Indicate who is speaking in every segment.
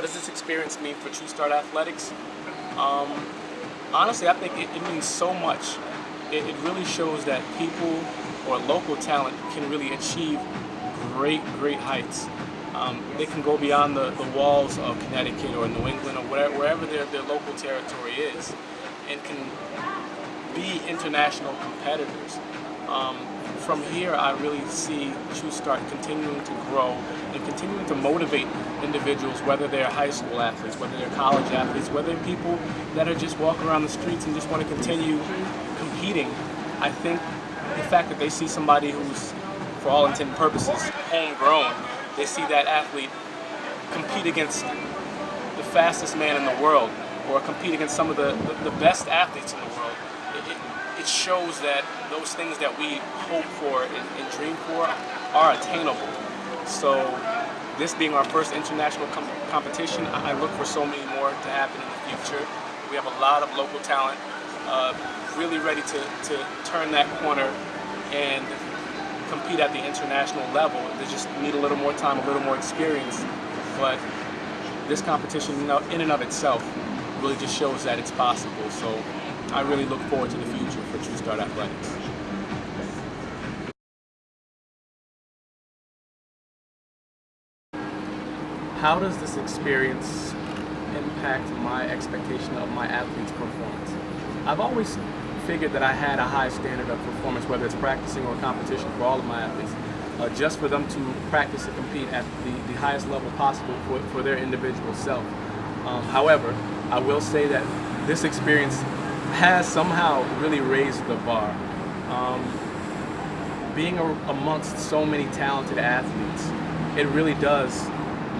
Speaker 1: does this experience mean for True Start Athletics? Honestly, I think it means so much. It really shows that people or local talent can really achieve great heights. They can go beyond the walls of Connecticut or New England or wherever their local territory is, and can be international competitors. From here, I really see True Start continuing to grow and continuing to motivate individuals, whether they're high school athletes, whether they're college athletes, whether they're people that are just walking around the streets and just want to continue competing. I think the fact that they see somebody who's, for all intent and purposes, homegrown, they see that athlete compete against the fastest man in the world or compete against some of the best athletes in the world. It shows that those things that we hope for and dream for are attainable. So this being our first international competition, I look for so many more to happen in the future. We have a lot of local talent really ready to turn that corner and compete at the international level. They just need a little more time, a little more experience. But this competition in and of itself really just shows that it's possible. So I really look forward to the future for True Start Athletics. How does this experience impact my expectation of my athlete's performance? I've always figured that I had a high standard of performance, whether it's practicing or competition, for all of my athletes, just for them to practice and compete at the highest level possible for their individual self. However, I will say that this experience has somehow really raised the bar. Being amongst so many talented athletes, it really does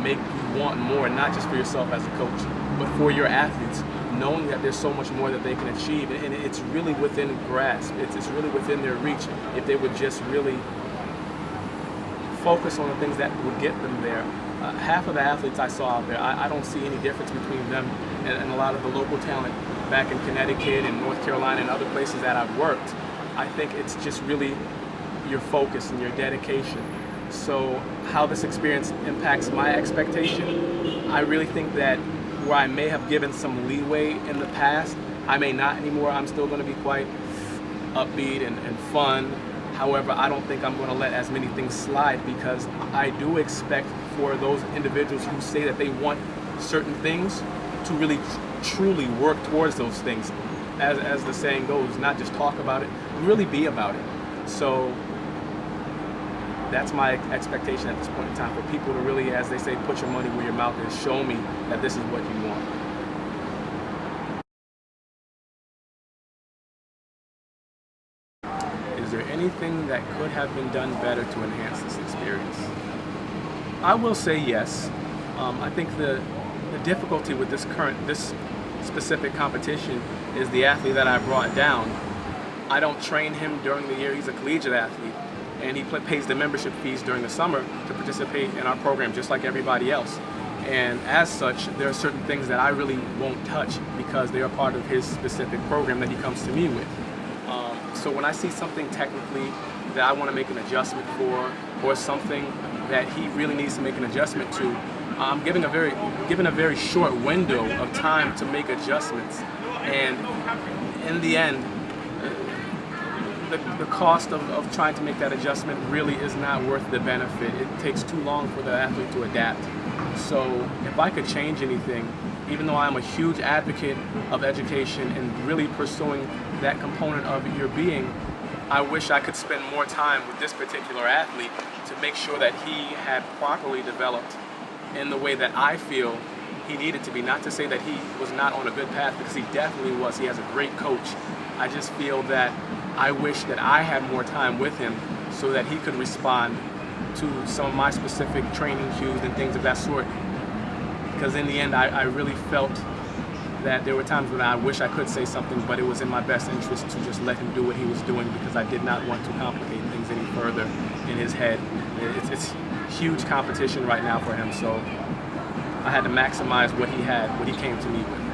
Speaker 1: make you want more, not just for yourself as a coach, but for your athletes, knowing that there's so much more that they can achieve, and it's really within grasp, it's really within their reach if they would just really focus on the things that would get them there. Half of the athletes I saw out there, I don't see any difference between them and a lot of the local talent back in Connecticut and North Carolina and other places that I've worked. I think it's just really your focus and your dedication. So how this experience impacts my expectation, I really think that where I may have given some leeway in the past, I may not anymore. I'm still going to be quite upbeat and fun. However, I don't think I'm going to let as many things slide, because I do expect for those individuals who say that they want certain things to really truly work towards those things. As the saying goes, not just talk about it, really be about it. So that's my expectation at this point in time, for people to really, as they say, put your money where your mouth is, show me that this is what you want. Is there anything that could have been done better to enhance this experience? I will say yes. I think the difficulty with this specific competition is the athlete that I brought down. I don't train him during the year. He's a collegiate athlete, and he pays the membership fees during the summer to participate in our program just like everybody else. And as such, there are certain things that I really won't touch because they are part of his specific program that he comes to me with. So when I see something technically that I want to make an adjustment for, or something that he really needs to make an adjustment to, I'm given a very short window of time to make adjustments. And in the end, the cost of trying to make that adjustment really is not worth the benefit. It takes too long for the athlete to adapt. So if I could change anything, even though I'm a huge advocate of education and really pursuing that component of your being, I wish I could spend more time with this particular athlete to make sure that he had properly developed in the way that I feel he needed to be. Not to say that he was not on a good path, because he definitely was. He has a great coach. I just feel that I wish that I had more time with him so that he could respond to some of my specific training cues and things of that sort. Because in the end, I really felt that there were times when I wish I could say something, but it was in my best interest to just let him do what he was doing, because I did not want to complicate things any further in his head. It's huge competition right now for him, so I had to maximize what he had, what he came to me with.